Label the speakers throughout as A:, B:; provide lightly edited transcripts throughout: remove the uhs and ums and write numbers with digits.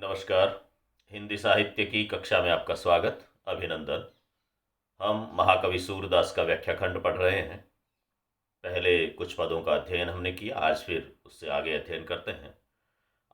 A: नमस्कार। हिंदी साहित्य की कक्षा में आपका स्वागत, अभिनंदन। हम महाकवि सूरदास का व्याख्याखंड पढ़ रहे हैं। पहले कुछ पदों का अध्ययन हमने किया, आज फिर उससे आगे अध्ययन करते हैं।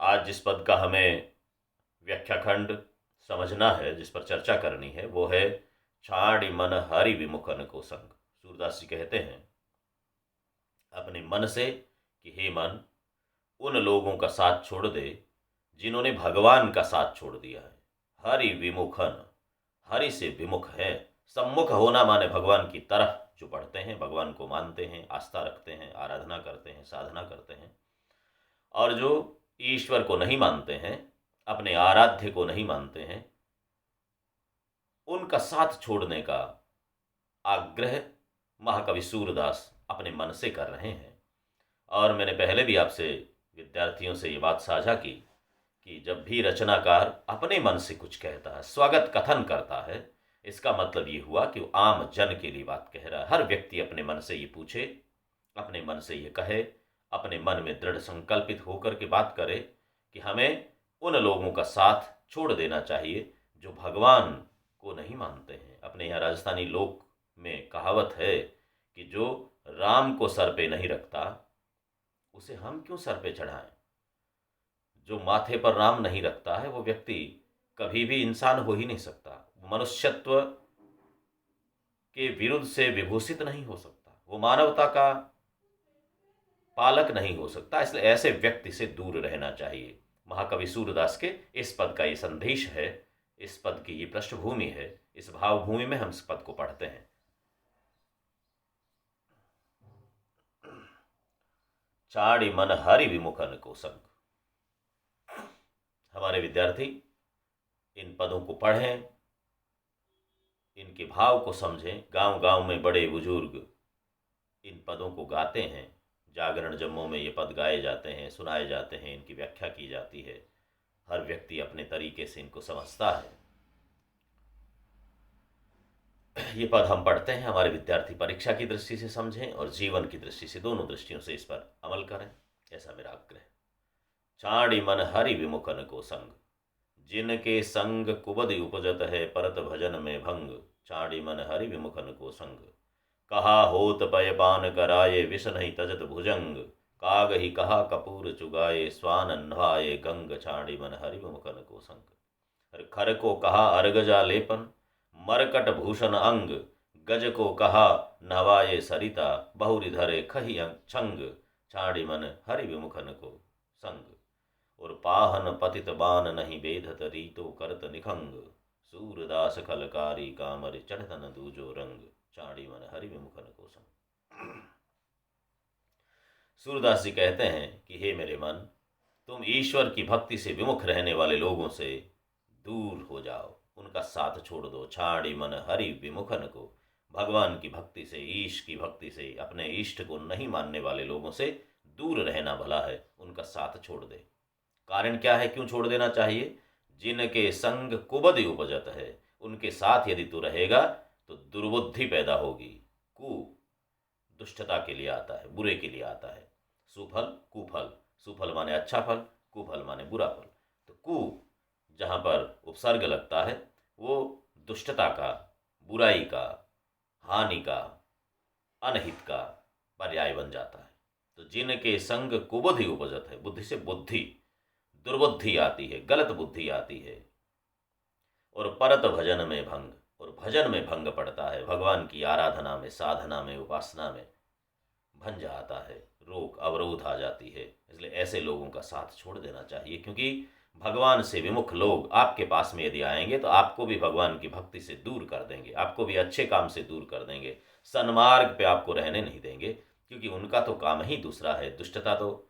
A: आज जिस पद का हमें व्याख्याखंड समझना है, जिस पर चर्चा करनी है, वो है छाड़ी मन हरि विमुखन को संग। सूरदास जी कहते हैं अपने मन से कि हे मन, उन लोगों का साथ छोड़ दे जिन्होंने भगवान का साथ छोड़ दिया है। हरि विमुखन, हरि से विमुख है। सम्मुख होना माने भगवान की तरफ जो बढ़ते हैं, भगवान को मानते हैं, आस्था रखते हैं, आराधना करते हैं, साधना करते हैं। और जो ईश्वर को नहीं मानते हैं, अपने आराध्य को नहीं मानते हैं, उनका साथ छोड़ने का आग्रह महाकवि सूरदास अपने मन से कर रहे हैं। और मैंने पहले भी आपसे विद्यार्थियों से ये बात साझा की कि जब भी रचनाकार अपने मन से कुछ कहता है, स्वगत कथन करता है, इसका मतलब ये हुआ कि वो आम जन के लिए बात कह रहा है। हर व्यक्ति अपने मन से ये पूछे, अपने मन से ये कहे, अपने मन में दृढ़ संकल्पित होकर के बात करे कि हमें उन लोगों का साथ छोड़ देना चाहिए जो भगवान को नहीं मानते हैं। अपने यहाँ राजस्थानी लोक में कहावत है कि जो राम को सर पे नहीं रखता उसे हम क्यों सर पे चढ़ाएं। जो माथे पर राम नहीं रखता है वो व्यक्ति कभी भी इंसान हो ही नहीं सकता, मनुष्यत्व के विरुद्ध से विभूषित नहीं हो सकता, वो मानवता का पालक नहीं हो सकता। इसलिए ऐसे व्यक्ति से दूर रहना चाहिए। महाकवि सूरदास के इस पद का ये संदेश है, इस पद की ये पृष्ठभूमि है। इस भावभूमि में हम इस पद को पढ़ते हैं। छाड़ी मन हरि विमुखन को संग। हमारे विद्यार्थी इन पदों को पढ़ें, इनके भाव को समझें। गांव गांव में बड़े बुजुर्ग इन पदों को गाते हैं। जागरण जम्मों में ये पद गाए जाते हैं, सुनाए जाते हैं, इनकी व्याख्या की जाती है। हर व्यक्ति अपने तरीके से इनको समझता है। ये पद हम पढ़ते हैं, हमारे विद्यार्थी परीक्षा की दृष्टि से समझें और जीवन की दृष्टि से, दोनों दृष्टियों से इस पर अमल करें, ऐसा मेरा आग्रह। छाड़ी मन हरि विमुखन को संग, जिनके संग कुबद उपजत है, परत भजन में भंग। छाड़ी मन हरि विमुखन को संग, कहा होत पय पान कराये, विष नहीं तजत भुजंग। काग ही कहा कपूर चुगाए, स्वान नभाए गंग। छाड़ी मन हरि विमुखन को संग, खर को कहा अर्गजा लेपन, मरकट भूषण अंग। गज को कहा नवाये सरिता, बहुरी धरे खही छंग। छाड़ी मन हरि विमुखन को संग, और पाहन पतित बान नहीं बेधत, रीतो करत निखंग। सूरदास खलकारी कामर, चढ़तन दूजो रंग। छाड़ी मन हरि विमुखन को संग। सूरदास जी कहते हैं कि हे मेरे मन, तुम ईश्वर की भक्ति से विमुख रहने वाले लोगों से दूर हो जाओ, उनका साथ छोड़ दो। छाड़ी मन हरि विमुखन को, भगवान की भक्ति से, ईश की भक्ति से, अपने इष्ट को नहीं मानने वाले लोगों से दूर रहना भला है, उनका साथ छोड़ दे। कारण क्या है, क्यों छोड़ देना चाहिए? जिनके संग कुबद उपजत है, उनके साथ यदि तू रहेगा तो दुर्बुद्धि पैदा होगी। कु दुष्टता के लिए आता है, बुरे के लिए आता है। सुफल कुफल, सुफल माने अच्छा फल, कुफल माने बुरा फल। तो कु जहाँ पर उपसर्ग लगता है वो दुष्टता का, बुराई का, हानि का, अनहित का पर्याय बन जाता है। तो जिनके संग कुबुद्धि उपजत है, बुद्धि से बुद्धि, दुर्बुद्धि आती है, गलत बुद्धि आती है। और परत भजन में भंग, और भजन में भंग पड़ता है, भगवान की आराधना में, साधना में, उपासना में भंज आता है, रोक अवरोध आ जाती है। इसलिए ऐसे लोगों का साथ छोड़ देना चाहिए, क्योंकि भगवान से विमुख लोग आपके पास में यदि आएंगे तो आपको भी भगवान की भक्ति से दूर कर देंगे, आपको भी अच्छे काम से दूर कर देंगे, सन्मार्ग पे आपको रहने नहीं देंगे। क्योंकि उनका तो काम ही दूसरा है, दुष्टता तो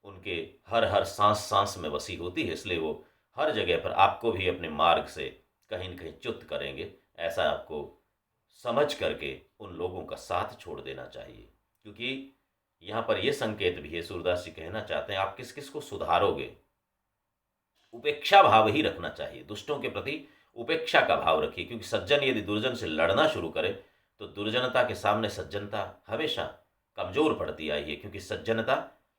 A: उनके हर हर सांस सांस में बसी होती है। इसलिए वो हर जगह पर आपको भी अपने मार्ग से कहीं न कहीं च्युत करेंगे। ऐसा आपको समझ करके उन लोगों का साथ छोड़ देना चाहिए। क्योंकि यहाँ पर यह संकेत भी है, सूरदास जी कहना चाहते हैं आप किस किस को सुधारोगे। उपेक्षा भाव ही रखना चाहिए, दुष्टों के प्रति उपेक्षा का भाव रखिए। क्योंकि सज्जन यदि दुर्जन से लड़ना शुरू करे तो दुर्जनता के सामने सज्जनता हमेशा कमजोर पड़ती आई है। क्योंकि सज्जनता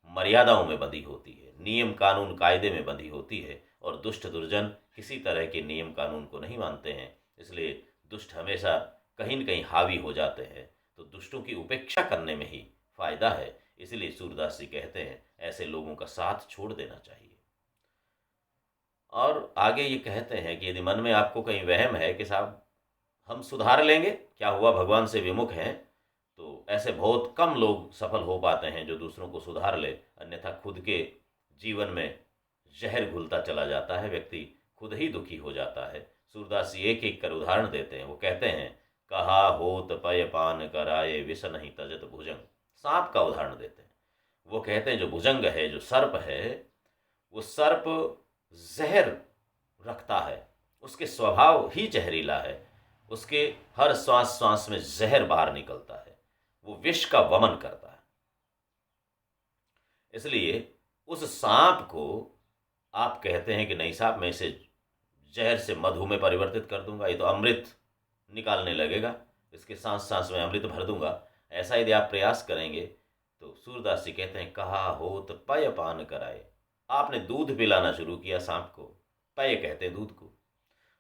A: मर्यादाओं में बंधी होती है, नियम कानून कायदे में बंधी होती है, और दुष्ट दुर्जन किसी तरह के नियम कानून को नहीं मानते हैं। इसलिए दुष्ट हमेशा कहीं न कहीं हावी हो जाते हैं। तो दुष्टों की उपेक्षा करने में ही फायदा है। इसलिए सूरदास जी कहते हैं ऐसे लोगों का साथ छोड़ देना चाहिए। और आगे ये कहते हैं कि यदि मन में आपको कहीं वहम है कि साहब हम सुधार लेंगे, क्या हुआ भगवान से विमुख हैं, तो ऐसे बहुत कम लोग सफल हो पाते हैं जो दूसरों को सुधार ले, अन्यथा खुद के जीवन में जहर घुलता चला जाता है, व्यक्ति खुद ही दुखी हो जाता है। सूरदास जी एक एक कर उदाहरण देते हैं। वो कहते हैं, कहा होत पय पान कराए विष नहीं तजत भुजंग। सांप का उदाहरण देते हैं। वो कहते हैं जो भुजंग है, जो सर्प है, वो सर्प जहर रखता है, उसके स्वभाव ही जहरीला है, उसके हर श्वास श्वास में जहर बाहर निकलता है, वो विष का वमन करता है। इसलिए उस सांप को आप कहते हैं कि नहीं साहब, मैं इसे जहर से मधु में परिवर्तित कर दूंगा, ये तो अमृत निकालने लगेगा, इसके सांस सांस में अमृत भर दूंगा। ऐसा यदि आप प्रयास करेंगे तो सूरदास जी कहते हैं, कहा होत पय पान कराए। आपने दूध पिलाना शुरू किया सांप को, पय कहते हैं दूध को,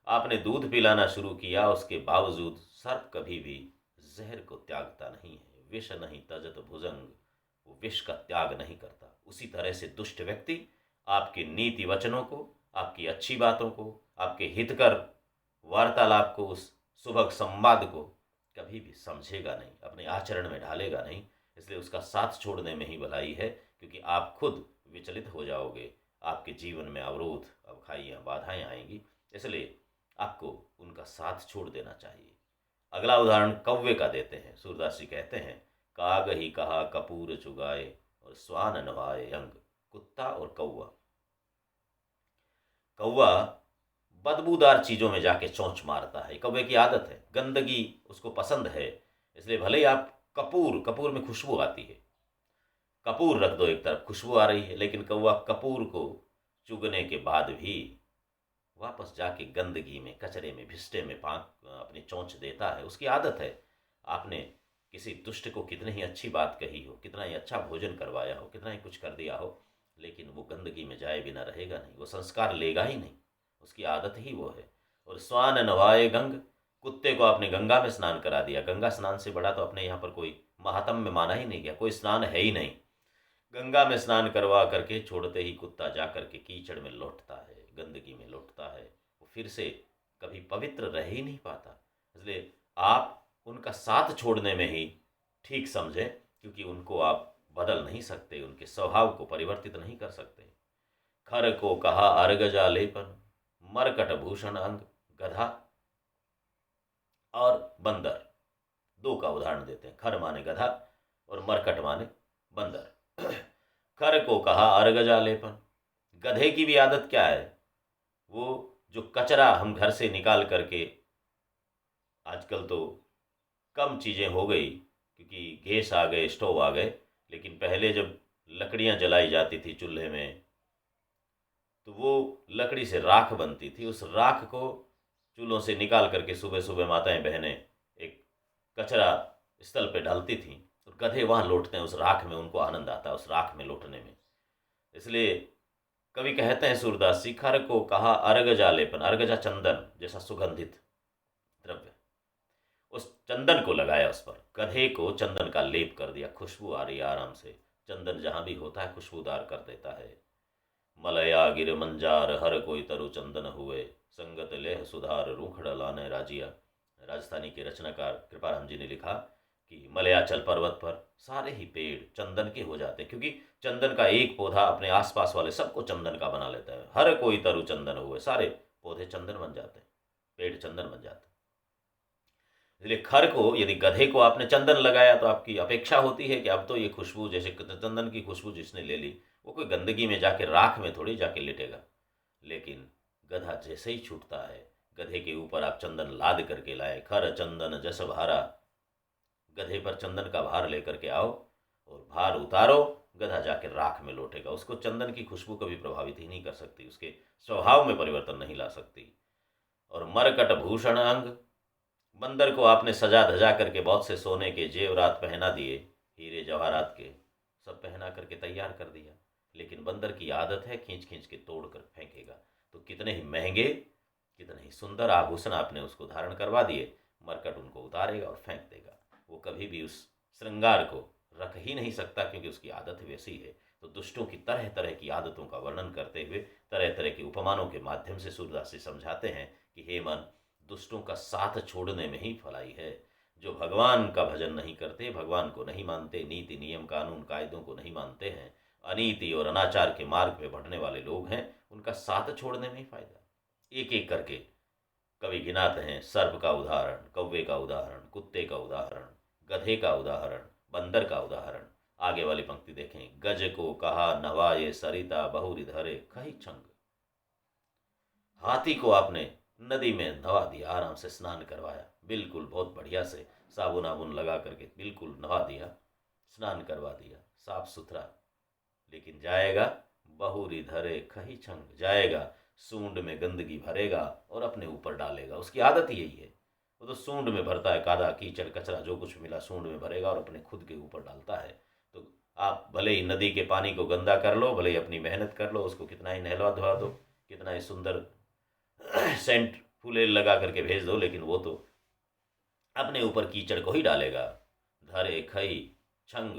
A: आपने दूध पिलाना शुरू किया, उसके बावजूद सर्प कभी भी जहर को त्यागता नहीं है। विष नहीं तजत भुजंग, वो विष का त्याग नहीं करता। उसी तरह से दुष्ट व्यक्ति आपके नीति वचनों को, आपकी अच्छी बातों को, आपके हितकर वार्तालाप को, उस सुभग संवाद को कभी भी समझेगा नहीं, अपने आचरण में ढालेगा नहीं। इसलिए उसका साथ छोड़ने में ही भलाई है, क्योंकि आप खुद विचलित हो जाओगे, आपके जीवन में अवरोध, अवखाइयाँ, बाधाएं आएंगी। इसलिए आपको उनका साथ छोड़ देना चाहिए। अगला उदाहरण कौवे का देते हैं। सूरदास जी कहते हैं, काग ही कहा कपूर चुगाए और स्वान नवाए अंग। कुत्ता और कौवा, कौवा बदबूदार चीज़ों में जाके चोंच मारता है। कौवे की आदत है, गंदगी उसको पसंद है। इसलिए भले ही आप कपूर, कपूर में खुशबू आती है, कपूर रख दो एक तरफ, खुशबू आ रही है, लेकिन कौवा कपूर को चुगने के बाद भी वापस जाके गंदगी में, कचरे में, भिष्टे में अपनी चोंच देता है। उसकी आदत है। आपने किसी दुष्ट को कितनी ही अच्छी बात कही हो, कितना ही अच्छा भोजन करवाया हो, कितना ही कुछ कर दिया हो, लेकिन वो गंदगी में जाए बिना रहेगा नहीं, वो संस्कार लेगा ही नहीं, उसकी आदत ही वो है। और स्वान नवाए गंग, कुत्ते को आपने गंगा में स्नान करा दिया। गंगा स्नान से बड़ा तो अपने यहाँ पर कोई महात्म्य माना ही नहीं गया, कोई स्नान है ही नहीं। गंगा में स्नान करवा करके छोड़ते ही कुत्ता जा करके कीचड़ में लौटता है, गंदगी में लौटता है, वो फिर से कभी पवित्र रह ही नहीं पाता। इसलिए आप उनका साथ छोड़ने में ही ठीक समझें, क्योंकि उनको आप बदल नहीं सकते, उनके स्वभाव को परिवर्तित नहीं कर सकते। खर को कहा अर्गजा लेपन, मरकट भूषण अंग। गधा और बंदर, दो का उदाहरण देते हैं। खर माने गधा और मरकट माने बंदर। खर को कहा अर्गजा लेपन, गधे की भी आदत क्या है, वो जो कचरा हम घर से निकाल करके, आजकल तो कम चीज़ें हो गई क्योंकि गैस आ गए, स्टोव आ गए, लेकिन पहले जब लकड़ियाँ जलाई जाती थी चूल्हे में, तो वो लकड़ी से राख बनती थी। उस राख को चूल्हों से निकाल करके सुबह सुबह माताएं बहनें एक कचरा स्थल पे डालती थीं, और गधे वहाँ लौटते हैं उस राख में, उनको आनंद आता है उस राख में लौटने में। इसलिए कवि कहते हैं सूरदास जी, खर को कहा अर्गजा लेपन। अर्गजा चंदन जैसा सुगंधित द्रव्य, उस चंदन को लगाया उस पर, गधे को चंदन का लेप कर दिया। खुशबू आ रही है आराम से, चंदन जहाँ भी होता है खुशबूदार कर देता है। मलया गिर मंजार हर कोई तरु चंदन हुए, संगत लेह सुधार रूखड़ लाने राजिया। राजस्थानी के रचनाकार कृपाराम जी ने लिखा कि मलयाचल पर्वत पर सारे ही पेड़ चंदन के हो जाते हैं, क्योंकि चंदन का एक पौधा अपने आसपास वाले सबको चंदन का बना लेता है। हर कोई तरु चंदन हुए, सारे पौधे चंदन बन जाते हैं, पेड़ चंदन बन जाते हैं। इसलिए खर को, यदि गधे को आपने चंदन लगाया तो आपकी अपेक्षा होती है कि अब तो ये खुशबू, जैसे चंदन की खुशबू जिसने ले ली, वो कोई गंदगी में जाके राख में थोड़ी जाके लेटेगा। लेकिन गधा जैसे ही छूटता है, गधे के ऊपर आप चंदन लाद करके लाए, खर चंदन जस भारा, गधे पर चंदन का भार लेकर के आओ और भार उतारो, गधा जाके राख में लौटेगा। उसको चंदन की खुशबू कभी प्रभावित ही नहीं कर सकती, उसके स्वभाव में परिवर्तन नहीं ला सकती। और मरकट भूषण अंग, बंदर को आपने सजा धजा करके बहुत से सोने के जेवरात पहना दिए, हीरे जवाहरात के, सब पहना करके तैयार कर दिया, लेकिन बंदर की आदत है खींच खींच के तोड़ कर फेंकेगा। तो कितने ही महंगे, कितने ही सुंदर आभूषण आपने उसको धारण करवा दिए, मरकट उनको उतारेगा और फेंक देगा। वो कभी भी उस श्रृंगार को रख ही नहीं सकता, क्योंकि उसकी आदत वैसी है। तो दुष्टों की तरह तरह की आदतों का वर्णन करते हुए तरह तरह के उपमानों के माध्यम से सूरदास जी समझाते हैं कि हे मन, दुष्टों का साथ छोड़ने में ही भलाई है। जो भगवान का भजन नहीं करते, भगवान को नहीं मानते, नीति नियम कानून कायदों को नहीं मानते हैं, अनीति और अनाचार के मार्ग पे बढ़ने वाले लोग हैं, उनका साथ छोड़ने में ही फायदा। एक एक करके कवि गिनाते हैं, सर्प का उदाहरण, कौवे का उदाहरण, कुत्ते का उदाहरण, गधे का उदाहरण, बंदर का उदाहरण। आगे वाली पंक्ति देखें, गज को कहा नवाये सरिता बहुरी धरे खही छंग। हाथी को आपने नदी में नवा दिया, आराम से स्नान करवाया, बिल्कुल बहुत बढ़िया से साबुन आबुन लगा करके बिल्कुल नवा दिया, स्नान करवा दिया, साफ सुथरा। लेकिन जाएगा बहुरी धरे खही छंग, जाएगा सूंड में गंदगी भरेगा और अपने ऊपर डालेगा। उसकी आदत यही है, वो तो सूंड में भरता है, कादा कीचड़ कचरा जो कुछ मिला सूंड में भरेगा और अपने खुद के ऊपर डालता है। तो आप भले ही नदी के पानी को गंदा कर लो, भले ही अपनी मेहनत कर लो, उसको कितना ही नहलवा धुला दो, कितना ही सुंदर सेंट फूले लगा करके भेज दो, लेकिन वो तो अपने ऊपर कीचड़ को ही डालेगा। धरे खई छंग,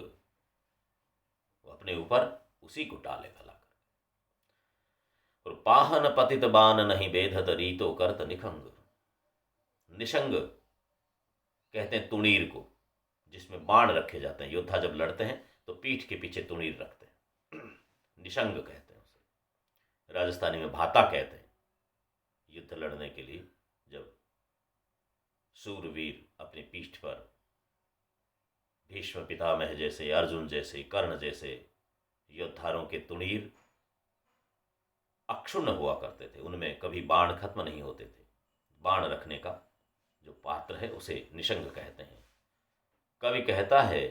A: वो अपने ऊपर उसी को डालेगा लाकर। और पाहन पतित बान नहीं बेधत रीतो करत निखंग। निशंग कहते हैं तुणीर को, जिसमें बाण रखे जाते हैं। योद्धा जब लड़ते हैं तो पीठ के पीछे तुणीर रखते हैं, निशंग कहते हैं उसे। राजस्थानी में भाता कहते हैं। युद्ध लड़ने के लिए जब सूरवीर अपनी पीठ पर भीष्म पितामह जैसे, अर्जुन जैसे, कर्ण जैसे योद्धारों के तुणीर अक्षुण्ण हुआ करते थे, उनमें कभी बाण खत्म नहीं होते थे। बाण रखने का जो पात्र है उसे निशंग कहते हैं। कवि कहता है,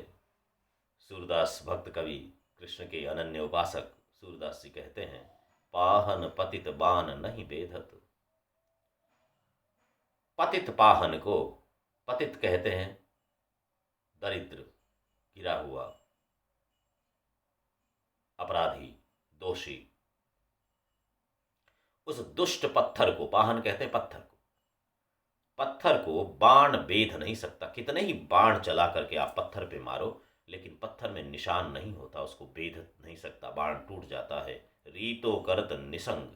A: सूरदास भक्त कवि, कृष्ण के अनन्य उपासक सूरदास जी कहते हैं, पाहन पतित बान नहीं बेधत। पतित पाहन को पतित कहते हैं दरिद्र, गिरा हुआ, अपराधी, दोषी। उस दुष्ट पत्थर को पाहन कहते हैं, पत्थर को। पत्थर को बाण बेध नहीं सकता। कितने ही बाण चला करके आप पत्थर पे मारो, लेकिन पत्थर में निशान नहीं होता, उसको बेध नहीं सकता, बाण टूट जाता है। रीतो करत निशंग,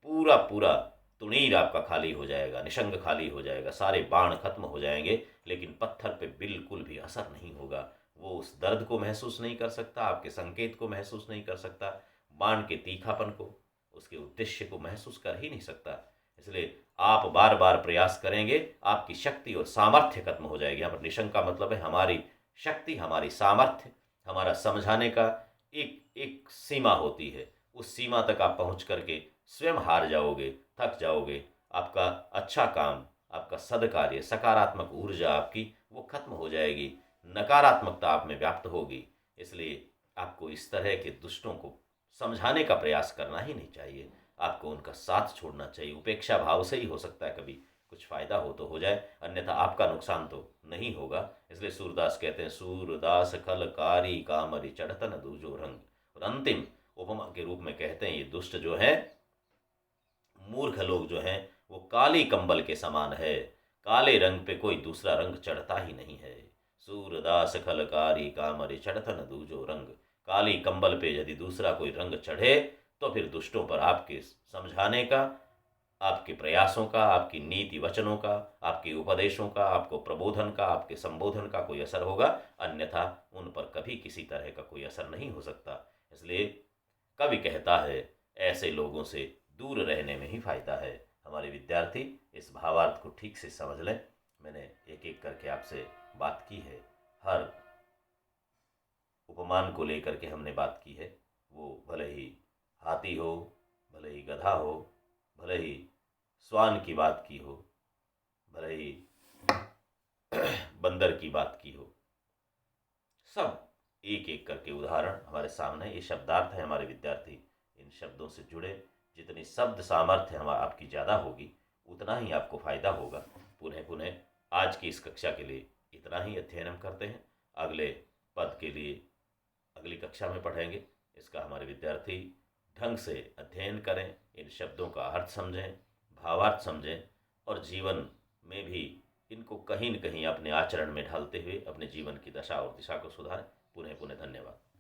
A: पूरा पूरा तुणीर आपका खाली हो जाएगा, निशंग खाली हो जाएगा, सारे बाण खत्म हो जाएंगे, लेकिन पत्थर पे बिल्कुल भी असर नहीं होगा। वो उस दर्द को महसूस नहीं कर सकता, आपके संकेत को महसूस नहीं कर सकता, बाण के तीखापन को, उसके उद्देश्य को महसूस कर ही नहीं सकता। इसलिए आप बार बार प्रयास करेंगे, आपकी शक्ति और सामर्थ्य खत्म हो जाएगी। यहाँ पर निशंग का मतलब है हमारी शक्ति, हमारी सामर्थ्य, हमारा समझाने का एक एक सीमा होती है। उस सीमा तक आप पहुँच करके स्वयं हार जाओगे, थक जाओगे। आपका अच्छा काम, आपका सदकार्य, सकारात्मक ऊर्जा आपकी वो खत्म हो जाएगी, नकारात्मकता आप में व्याप्त होगी। इसलिए आपको इस तरह के दुष्टों को समझाने का प्रयास करना ही नहीं चाहिए, आपको उनका साथ छोड़ना चाहिए। उपेक्षा भाव से ही हो सकता है कभी कुछ फायदा हो तो हो जाए, अन्यथा आपका नुकसान तो नहीं होगा। इसलिए सूरदास कहते हैं, सूरदास खल कारी कामरी चढ़तन दूजो रंग। और अंतिम उपमा के रूप में कहते हैं, ये दुष्ट जो है, मूर्ख लोग जो हैं, वो काली कंबल के समान है, काले रंग पे कोई दूसरा रंग चढ़ता ही नहीं है। सूरदास खलकारी कामरे चढ़तन दूजो रंग। काली कंबल पे यदि दूसरा कोई रंग चढ़े तो फिर दुष्टों पर आपके समझाने का, आपके प्रयासों का, आपकी नीति वचनों का, आपके उपदेशों का, आपको प्रबोधन का, आपके संबोधन का कोई असर होगा, अन्यथा उन पर कभी किसी तरह का कोई असर नहीं हो सकता। इसलिए कवि कहता है, ऐसे लोगों से दूर रहने में ही फायदा है। हमारे विद्यार्थी इस भावार्थ को ठीक से समझ लें। मैंने एक एक करके आपसे बात की है, हर उपमान को लेकर के हमने बात की है। वो भले ही हाथी हो, भले ही गधा हो, भले ही स्वान की बात की हो, भले ही बंदर की बात की हो, सब एक एक करके उदाहरण हमारे सामने। ये शब्दार्थ है, हमारे विद्यार्थी इन शब्दों से जुड़े। जितनी शब्द सामर्थ्य हम आपकी ज़्यादा होगी, उतना ही आपको फायदा होगा। पुनः पुनः आज की इस कक्षा के लिए इतना ही अध्ययन हम करते हैं। अगले पद के लिए अगली कक्षा में पढ़ेंगे। इसका हमारे विद्यार्थी ढंग से अध्ययन करें, इन शब्दों का अर्थ समझें, भावार्थ समझें और जीवन में भी इनको कहीं न कहीं अपने आचरण में ढालते हुए अपने जीवन की दशा और दिशा को सुधारें। पुनः पुनः धन्यवाद।